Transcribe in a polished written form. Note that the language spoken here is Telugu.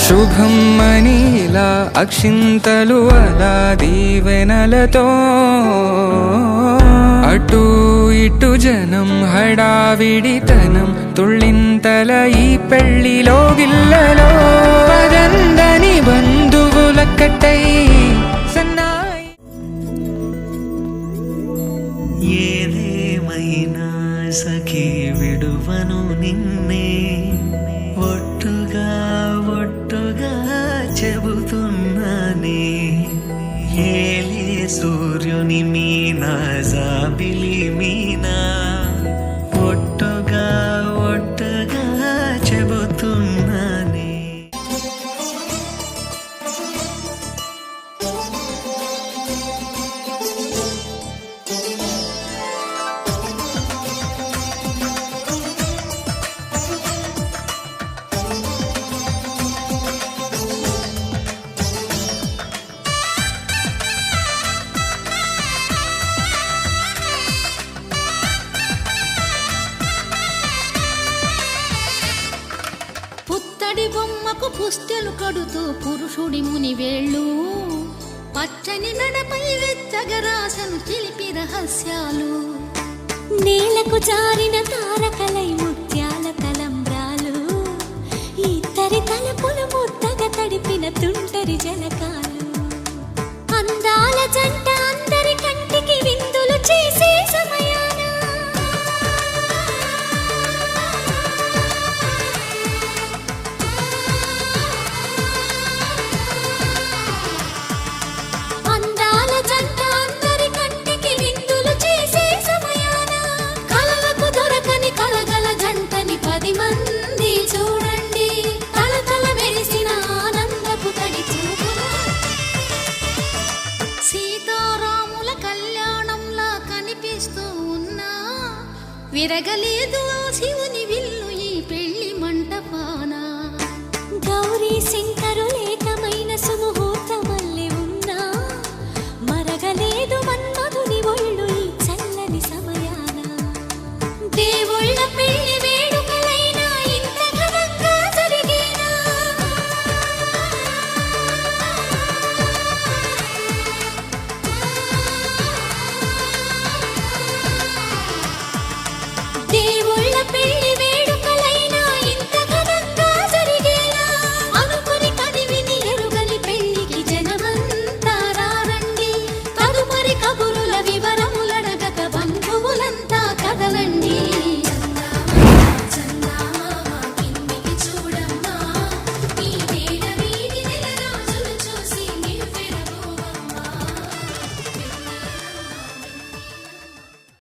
శుభం మనీలా అక్షింతలు అలా దీవెనలతో అటు ఇటు జనం హడావిడితనం తుళ్ళింతల ఈ పెళ్లిలో గిల్లలో పదందని బంధువుల కట్టై సన్నాయి. ఏదేమైనా సఖీ విడువను నిన్నే ఒట్టుగా చెబుతున్నానే. ఏలే సూర్యుని మీనా జాబిలి మీనా ఒట్టుగా చెబుతున్నానే. బొమ్మకు పుస్తెలు కడుతూ పురుషుడి ముని వేళ్ళు పచ్చని నడపై వెచ్చగరాసను చిలిపి రహస్యాలు నేలకు జారిన తారకలై ముత్యాల తలంబ్రాలు ఇద్దరి తలపులు ముద్దగా తడిపిన తుంటరి జలకాలు అందాల జంట అందరి కంటికి విందులు చేసే సమయాన విరగలేదు